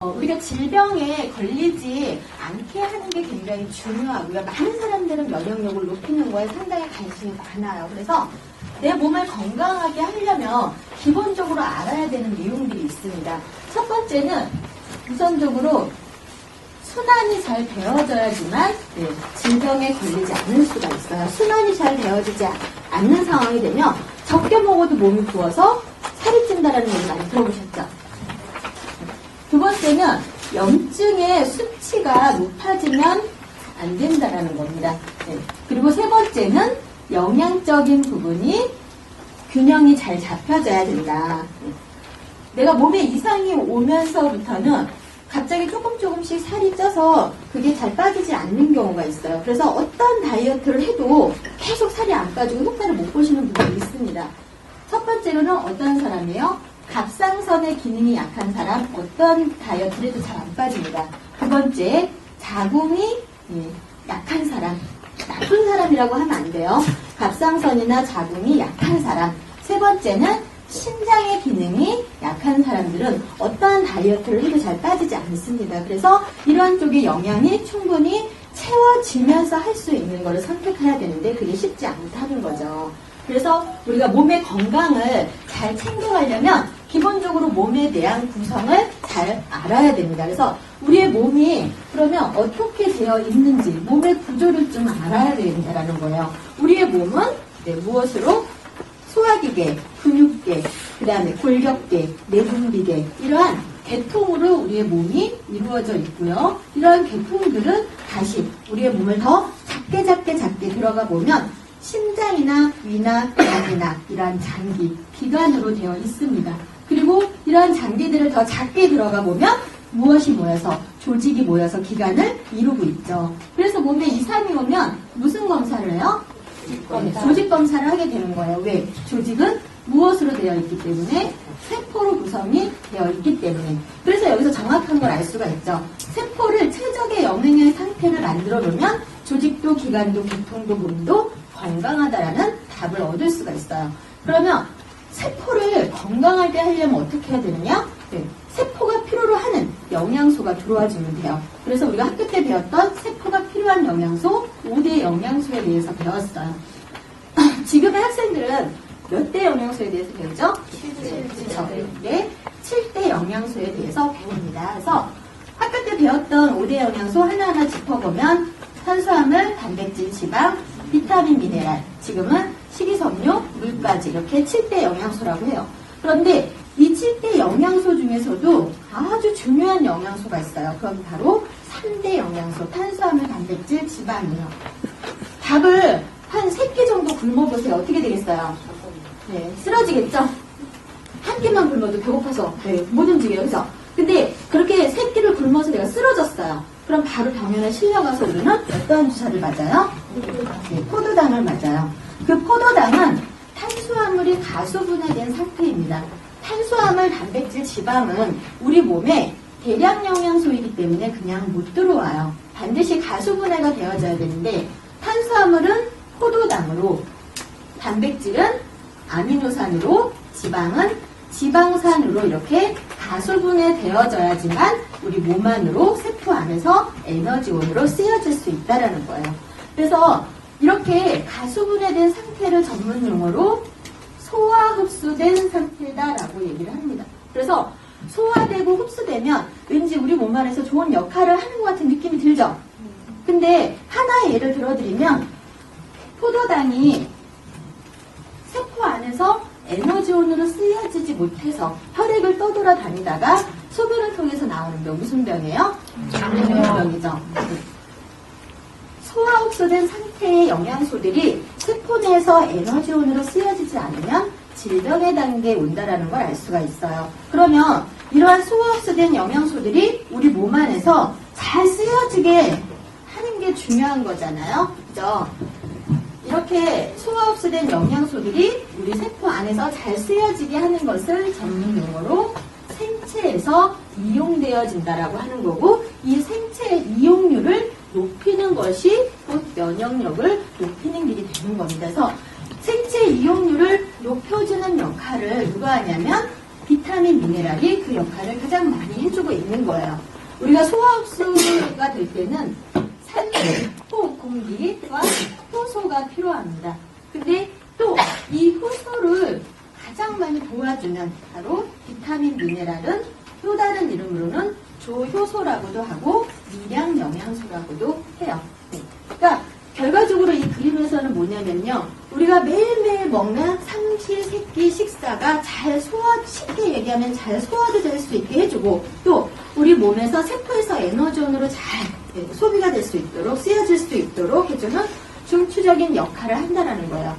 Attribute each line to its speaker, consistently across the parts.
Speaker 1: 우리가 질병에 걸리지 않게 하는 게 굉장히 중요하고요. 많은 사람들은 면역력을 높이는 거에 상당히 관심이 많아요. 그래서 내 몸을 건강하게 하려면 기본적으로 알아야 되는 내용들이 있습니다. 첫 번째는 우선적으로 순환이 잘 되어져야지만 질병에 걸리지 않을 수가 있어요. 순환이 잘 되어지지 않는 상황이 되면 적게 먹어도 몸이 부어서 살이 찐다라는 얘기 많이 들어보셨죠? 두 번째는 염증의 수치가 높아지면 안 된다라는 겁니다. 그리고 세 번째는 영양적인 부분이 균형이 잘 잡혀져야 된다. 내가 몸에 이상이 오면서부터는 갑자기 조금씩 살이 쪄서 그게 잘 빠지지 않는 경우가 있어요. 그래서 어떤 다이어트를 해도 계속 살이 안 빠지고 효과를 못 보시는 분들이 있습니다. 첫 번째로는 어떤 사람이에요? 갑상선의 기능이 약한 사람, 어떤 다이어트를 해도 잘 안 빠집니다. 두 번째, 자궁이 약한 사람, 나쁜 사람이라고 하면 안 돼요. 갑상선이나 자궁이 약한 사람. 세 번째는 신장의 기능이 약한 사람들은 어떠한 다이어트를 해도 잘 빠지지 않습니다. 그래서 이러한 쪽의 영양이 충분히 채워지면서 할 수 있는 것을 선택해야 되는데 그게 쉽지 않다는 거죠. 그래서 우리가 몸의 건강을 잘 챙겨가려면 기본적으로 몸의 내양 구성을 잘 알아야 됩니다. 그래서 우리의 몸이 그러면 어떻게 되어 있는지 몸의 구조를 좀 알아야 된다는 거예요. 우리의 몸은 무엇으로? 소화기계, 근육계, 그 다음에 골격계, 내분비계 이러한 계통으로 우리의 몸이 이루어져 있고요. 이러한 계통들은 다시 우리의 몸을 더 작게 들어가 보면 심장이나 위나 간이나 이러한 장기, 기관으로 되어 있습니다. 그리고 이러한 장기들을 더 작게 들어가 보면 무엇이 모여서 조직이 모여서 기관을 이루고 있죠. 그래서 몸에 이상이 오면 무슨 검사를 해요? 조직 검사를 하게 되는 거예요. 왜? 조직은 무엇으로 되어 있기 때문에? 세포로 구성이 되어 있기 때문에. 그래서 여기서 정확한 걸 알 수가 있죠. 세포를 최적의 영양의 상태를 만들어 놓으면 조직도 기관도 계통도 몸도 건강하다라는 답을 얻을 수가 있어요. 그러면 세포를 건강하게 하려면 어떻게 해야 되느냐? 세포가 필요로 하는 영양소가 들어와주면 돼요. 그래서 우리가 학교 때 배웠던 세포가 필요한 영양소, 5대 영양소에 대해서 배웠어요. 지금의 학생들은 몇 대 영양소에 대해서 배우죠? 7대 영양소에 대해서 배웁니다. 그래서 학교 때 배웠던 5대 영양소 하나하나 짚어보면 탄수화물, 단백질, 지방, 비타민, 미네랄, 지금은 식이섬유, 물까지 이렇게 7대 영양소라고 해요. 그런데 이 7대 영양소 중에서도 아주 중요한 영양소가 있어요. 그건 바로 3대 영양소, 탄수화물, 단백질, 지방이에요. 밥을 한 3끼 정도 굶어보세요. 어떻게 되겠어요? 쓰러지겠죠? 한 끼만 굶어도 배고파서 못 움직여요. 그죠? 근데 그렇게 3끼를 굶어서 내가 쓰러졌어요. 그럼 바로 병원에 실려가서 우리는 어떠한 주사를 맞아요? 포도당을 맞아요. 그 포도당은 탄수화물이 가수분해된 상태입니다. 탄수화물, 단백질, 지방은 우리 몸에 대량 영양소이기 때문에 그냥 못 들어와요. 반드시 가수분해가 되어져야 되는데 탄수화물은 포도당으로, 단백질은 아미노산으로, 지방은 지방산으로 이렇게 가수분해 되어져야지만 우리 몸 안으로 세포 안에서 에너지원으로 쓰여질 수 있다는 거예요. 그래서 이렇게 가수분해된 상태를 전문 용어로 소화 흡수된 상태다라고 얘기를 합니다. 그래서 소화되고 흡수되면 왠지 우리 몸 안에서 좋은 역할을 하는 것 같은 느낌이 들죠? 근데 하나의 예를 들어드리면 포도당이 세포 안에서 에너지원으로 쓰여지지 못해서 혈액을 떠돌아다니다가 소변을 통해서 나오는 병, 무슨 병이에요? 당뇨병이죠. 소화 흡수된 상태의 영양소들이 세포 내에서 에너지원으로 쓰여지지 않으면 질병의 단계에 온다라는 걸 알 수가 있어요. 그러면 이러한 소화 흡수된 영양소들이 우리 몸 안에서 잘 쓰여지게 하는 게 중요한 거잖아요. 그죠? 이렇게 소화 흡수된 영양소들이 우리 세포 안에서 잘 쓰여지게 하는 것을 전문 용어로 생체에서 이용되어진다라고 하는 거고, 이 생체 이용률을 높이는 것이 곧 면역력을 높이는 길이 되는 겁니다. 그래서 생체 이용률을 높여주는 역할을 누가 하냐면 비타민, 미네랄이 그 역할을 가장 많이 해주고 있는 거예요. 우리가 소화 흡수가 될 때는 산소, 공기와 효소가 필요합니다. 근데 또 이 효소를 가장 많이 도와주는 바로 비타민, 미네랄은 또 다른 이름으로는 조효소라고도 하고 미량 영양소라고도 해요. 그러니까 결과적으로 이 그림에서는 뭐냐면요. 우리가 매일매일 먹는 삼시세끼 식사가 잘 쉽게 얘기하면 잘 소화도 될 수 있게 해주고 또 우리 몸에서 세포에서 에너지원으로 잘 소비가 될 수 있도록 쓰여질 수 있도록 해주는 중추적인 역할을 한다는 거예요.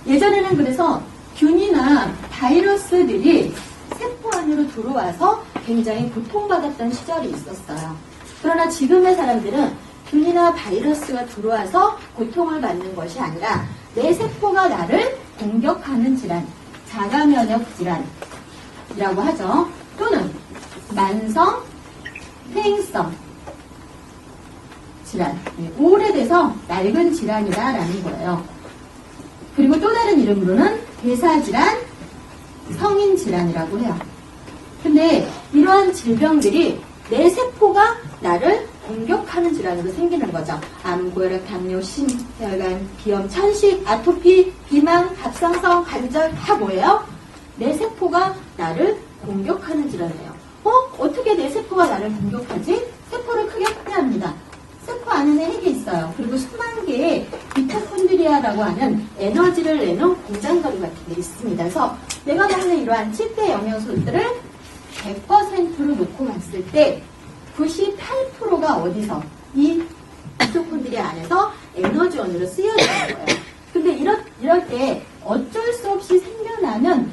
Speaker 1: 예전에는 그래서 균이나 바이러스들이 세포 안으로 들어와서 굉장히 고통받았던 시절이 있었어요. 그러나 지금의 사람들은 균이나 바이러스가 들어와서 고통을 받는 것이 아니라 내 세포가 나를 공격하는 질환, 자가면역 질환이라고 하죠. 또는 만성, 퇴행성 질환, 오래돼서 낡은 질환이다라는 거예요. 그리고 또 다른 이름으로는 대사질환, 성인질환이라고 해요. 근데 이러한 질병들이 내 세포가 나를 공격하는 질환으로 생기는 거죠. 암, 고혈압, 당뇨, 심혈관, 비염, 천식, 아토피, 비만, 갑상선, 관절 다 뭐예요? 내 세포가 나를 공격하는 질환이에요. 어떻게 내 세포가 나를 공격하지? 세포를 크게 확대합니다. 세포 안에는 핵이 있어요. 그리고 수만 개의 미토콘드리아라고 하는 에너지를 내는 공장거리 같은 게 있습니다. 그래서 내가 먹는 이러한 7대 영양소들을 100%로 놓고 봤을 때 98%가 어디서? 이 미토콘드리아 안에서 에너지원으로 쓰여지는 거예요. 근데 이럴 때 어쩔 수 없이 생겨나는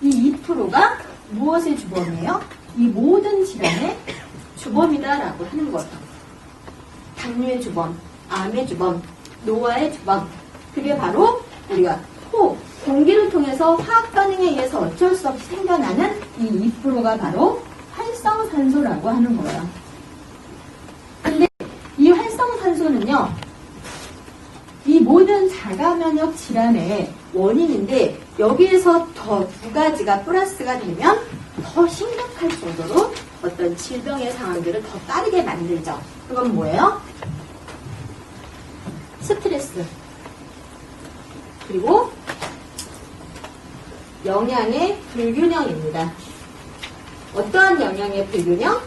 Speaker 1: 이 2%가 무엇의 주범이에요? 이 모든 질환의 주범이다라고 하는 거예요. 당뇨의 주범, 암의 주범, 노화의 주범. 그게 바로 우리가 공기를 통해서 화학 반응에 의해서 어쩔 수 없이 생겨나는 이 2%가 바로 활성산소라고 하는 거예요. 근데 이 활성산소는요, 이 모든 자가면역 질환의 원인인데 여기에서 더 두 가지가 플러스가 되면 더 심각할 정도로 어떤 질병의 상황들을 더 빠르게 만들죠. 그건 뭐예요? 스트레스, 그리고 영양의 불균형입니다. 어떠한 영양의 불균형?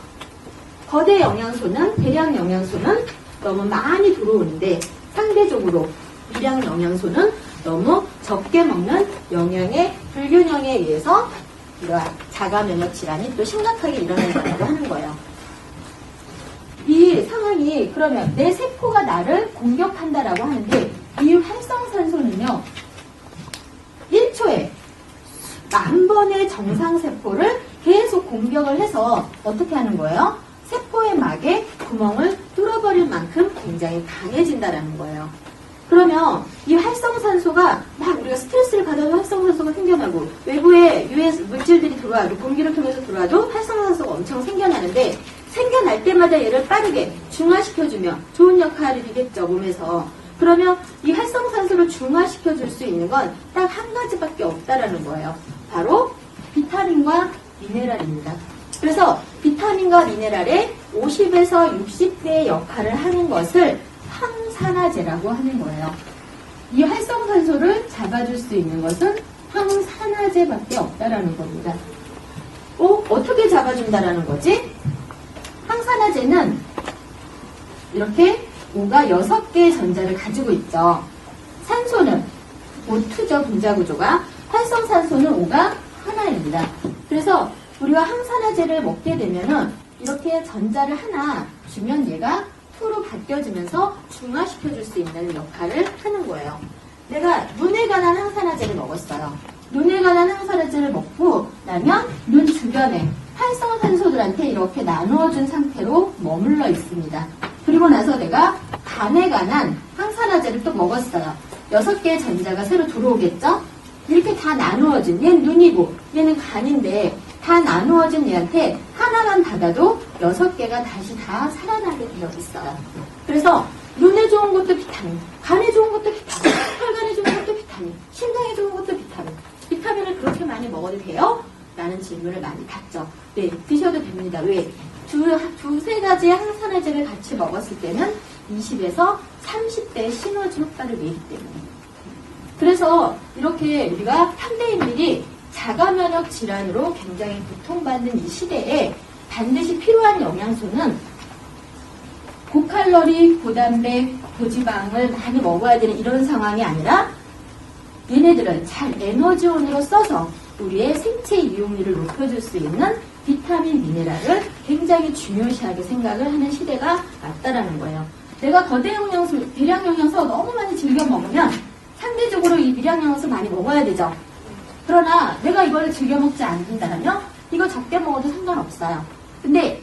Speaker 1: 거대 영양소는, 대량 영양소는 너무 많이 들어오는데 상대적으로 미량 영양소는 너무 적게 먹는 영양의 불균형에 의해서 이러한 자가면역 질환이 또 심각하게 일어난다고 하는 거예요. 이 상황이 그러면 내 세포가 나를 공격한다라고 하는데 이 활성산소는요 1초에 10,000번의 정상세포를 계속 공격을 해서 어떻게 하는 거예요? 세포의 막에 구멍을 뚫어버릴 만큼 굉장히 강해진다라는 거예요. 그러면 이 활성산소가 막 우리가 스트레스를 받아도 활성산소가 생겨나고 외부에 유해 물질들이 들어와도 공기를 통해서 들어와도 활성산소가 엄청 생겨나는데 생겨날 때마다 얘를 빠르게 중화시켜주면 좋은 역할이 되겠죠, 몸에서. 그러면 이 활성산소를 중화시켜줄 수 있는 건 딱 한 가지밖에 없다라는 거예요. 바로 비타민과 미네랄입니다. 그래서 비타민과 미네랄의 50에서 60배의 역할을 하는 것을 항산화제라고 하는 거예요. 이 활성산소를 잡아줄 수 있는 것은 항산화제밖에 없다라는 겁니다. 어떻게 잡아준다라는 거지? 항산화제는 이렇게 O가 6개의 전자를 가지고 있죠. 산소는 O2죠, 분자 구조가. 활성산소는 O가 하나입니다. 그래서 우리가 항산화제를 먹게 되면은 이렇게 전자를 하나 주면 얘가 2로 바뀌어지면서 중화시켜줄 수 있는 역할을 하는 거예요. 내가 눈에 관한 항산화제를 먹었어요. 눈에 관한 항산화제를 먹고 나면 눈 주변에 활성산소들한테 이렇게 나누어준 상태로 머물러 있습니다. 그리고 나서 내가 간에 관한 항산화제를 또 먹었어요. 6개의 전자가 새로 들어오겠죠? 이렇게 다 나누어진, 얘는 눈이고 얘는 간인데 다 나누어진 얘한테 하나만 받아도 6개가 다시 다 살아나게 되어 있어요. 그래서 눈에 좋은 것도 비타민, 간에 좋은 것도 비타민, 혈관에 좋은 것도 비타민, 심장에 좋은 것도 비타민. 비타민을 그렇게 많이 먹어도 돼요? 라는 질문을 많이 받죠. 네, 드셔도 됩니다. 왜? 두세 가지의 항산화제를 같이 먹었을 때는 20에서 30대의 시너지 효과를 내기 때문에. 그래서 이렇게 우리가 현대인들이 자가면역 질환으로 굉장히 고통받는 이 시대에 반드시 필요한 영양소는 고칼로리, 고단백, 고지방을 많이 먹어야 되는 이런 상황이 아니라 얘네들은 잘 에너지원으로 써서 우리의 생체 이용률을 높여줄 수 있는 비타민, 미네랄을 굉장히 중요시하게 생각을 하는 시대가 왔다라는 거예요. 내가 거대 영양소, 비량 영양소 너무 많이 즐겨 먹으면 상대적으로 이 비량 영양소 많이 먹어야 되죠. 그러나 내가 이걸 즐겨 먹지 않는다면 이거 적게 먹어도 상관없어요. 근데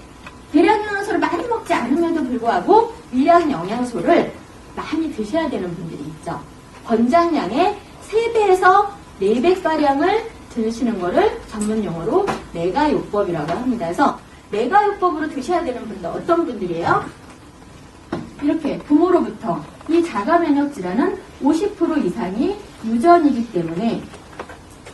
Speaker 1: 대량 영양소를 많이 먹지 않음에도 불구하고 위량 영양소를 많이 드셔야 되는 분들이 있죠. 권장량의 3배에서 4배가량을 드시는 거를 전문 용어로 메가요법이라고 합니다. 그래서 메가요법으로 드셔야 되는 분들 어떤 분들이에요? 이렇게 부모로부터 이 자가면역 질환은 50% 이상이 유전이기 때문에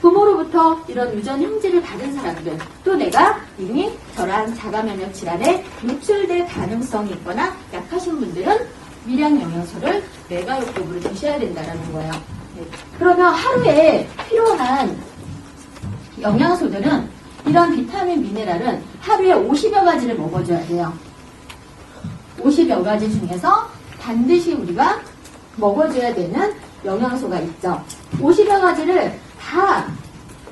Speaker 1: 부모로부터 이런 유전 형질을 받은 사람들, 또 내가 이미 저러한 자가면역 질환에 노출될 가능성이 있거나 약하신 분들은 위량 영양소를 메가요법으로 드셔야 된다는 거예요. 네. 그러면 하루에 필요한 영양소들은 이런 비타민, 미네랄은 하루에 50여 가지를 먹어줘야 돼요. 50여 가지 중에서 반드시 우리가 먹어줘야 되는 영양소가 있죠. 50여 가지를 다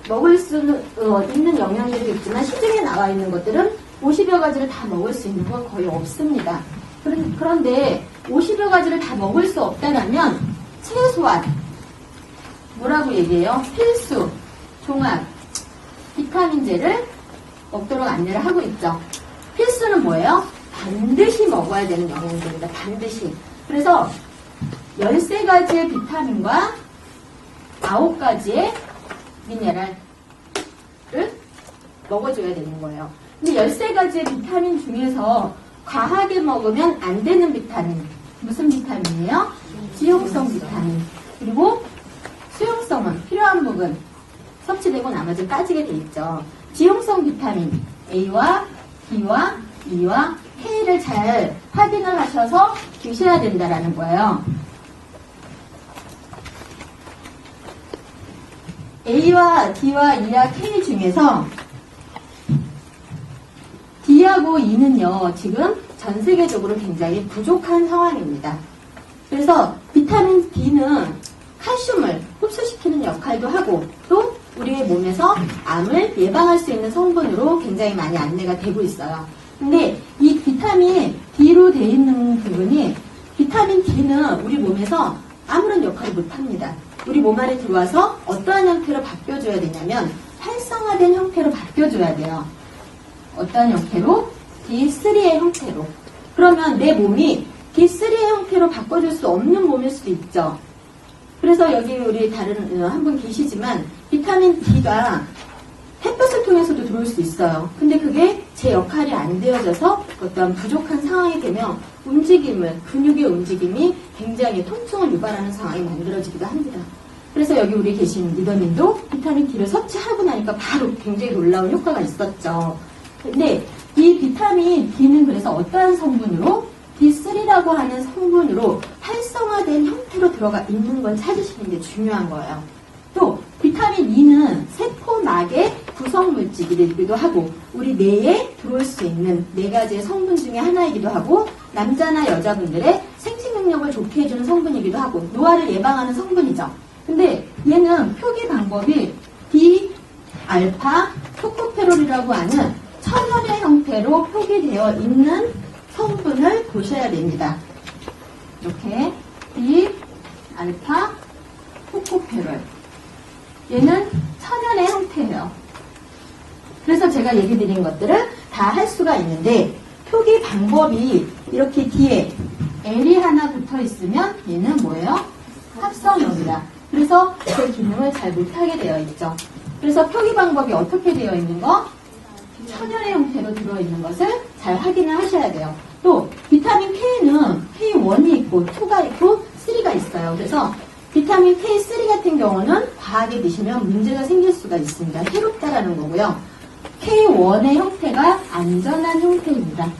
Speaker 1: 먹을 수 있는 영양들이 있지만 시중에 나와 있는 것들은 50여 가지를 다 먹을 수 있는 건 거의 없습니다. 그런데 50여 가지를 다 먹을 수 없다면 최소한 뭐라고 얘기해요? 필수, 종합, 비타민제를 먹도록 안내를 하고 있죠. 필수는 뭐예요? 반드시 먹어야 되는 영양제입니다. 반드시. 그래서 13가지의 비타민과 9가지의 미네랄을 먹어줘야 되는 거예요. 근데 13가지의 비타민 중에서 과하게 먹으면 안 되는 비타민. 무슨 비타민이에요? 지용성 비타민. 그리고 수용성은 필요한 부분 섭취되고 나머지 빠지게 돼 있죠. 지용성 비타민 A와 B와 E와 K를 잘 확인을 하셔서 드셔야 된다라는 거예요. A와 D와 E와 K 중에서 D하고 E는요, 지금 전 세계적으로 굉장히 부족한 상황입니다. 그래서 비타민 D는 칼슘을 흡수시키는 역할도 하고 또 우리의 몸에서 암을 예방할 수 있는 성분으로 굉장히 많이 안내가 되고 있어요. 근데 이 비타민 D로 되어 있는 부분이 비타민 D는 우리 몸에서 아무런 역할을 못합니다. 우리 몸 안에 들어와서 어떠한 형태로 바뀌어줘야 되냐면 활성화된 형태로 바뀌어줘야 돼요. 어떠한 형태로? D3의 형태로. 그러면 내 몸이 D3의 형태로 바꿔줄 수 없는 몸일 수도 있죠. 그래서 여기 우리 다른 한 분 계시지만 비타민 D가 햇볕을 통해서도 들어올 수 있어요. 근데 그게 제 역할이 안 되어져서 어떤 부족한 상황이 되면 근육의 움직임이 굉장히 통증을 유발하는 상황이 만들어지기도 합니다. 그래서 여기 우리 계신 리더님도 비타민 D를 섭취하고 나니까 바로 굉장히 놀라운 효과가 있었죠. 근데 이 비타민 D는 그래서 어떠한 성분으로? D3라고 하는 성분으로 활성화된 형태로 들어가 있는 걸 찾으시는 게 중요한 거예요. 또 비타민 E는 세포막의 구성물질이기도 하고 우리 뇌에 들어올 수 있는 4가지의 성분 중에 하나이기도 하고 남자나 여자분들의 생식 능력을 좋게 해주는 성분이기도 하고 노화를 예방하는 성분이죠. 근데 얘는 표기 방법이 D-알파 토코페롤이라고 하는 천연의 형태로 표기되어 있는 성분을 보셔야 됩니다. 이렇게 D-알파 토코페롤. 얘는 천연의 형태예요. 그래서 제가 얘기 드린 것들을 다 할 수가 있는데 표기 방법이 이렇게 뒤에 L이 하나 붙어 있으면 얘는 뭐예요? 합성입니다. 그래서 제 기능을 잘 못하게 되어 있죠. 그래서 표기 방법이 어떻게 되어 있는 거? 천연의 형태로 들어있는 것을 잘 확인을 하셔야 돼요. 또 비타민 K는 K1이 있고 2가 있고 3가 있어요. 그래서 비타민 K3 같은 경우는 과하게 드시면 문제가 생길 수가 있습니다. 해롭다라는 거고요. K1의 형태가 안전한 형태입니다.